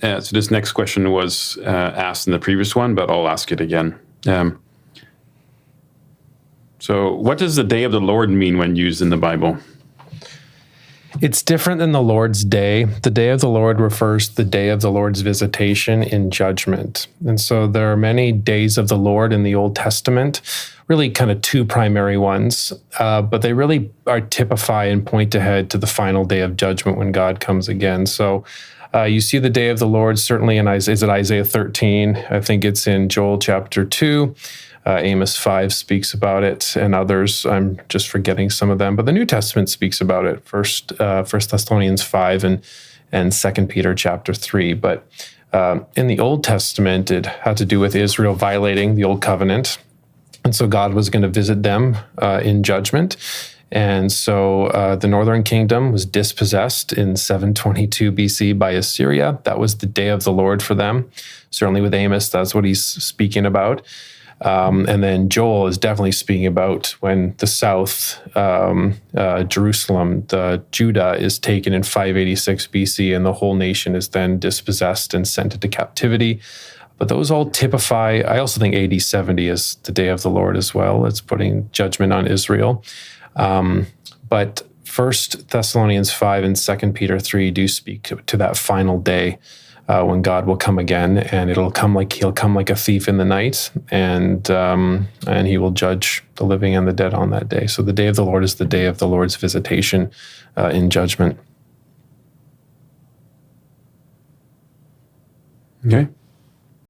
So this next question was asked in the previous one, but I'll ask it again. So what does the day of the Lord mean when used in the Bible? It's different than the Lord's day. The day of the Lord refers to the day of the Lord's visitation in judgment. And so there are many days of the Lord in the Old Testament, really kind of two primary ones, but they really are typify and point ahead to the final day of judgment when God comes again. So you see the day of the Lord certainly in Isaiah 13. I think it's in Joel chapter 2. Amos 5 speaks about it, and others, I'm just forgetting some of them, but the New Testament speaks about it, First Thessalonians 5 and 2 Peter chapter 3. But in the Old Testament, it had to do with Israel violating the Old Covenant, and so God was going to visit them in judgment. And so the northern kingdom was dispossessed in 722 BC by Assyria. That was the day of the Lord for them. Certainly with Amos, that's what he's speaking about. And then Joel is definitely speaking about when the south, Jerusalem, Judah is taken in 586 BC, and the whole nation is then dispossessed and sent into captivity. But those all typify, I also think AD 70 is the day of the Lord as well. It's putting judgment on Israel. But 1 Thessalonians 5 and 2 Peter 3 do speak to that final day when God will come again, and he'll come like a thief in the night, and he will judge the living and the dead on that day. So the day of the Lord is the day of the Lord's visitation in judgment. Okay.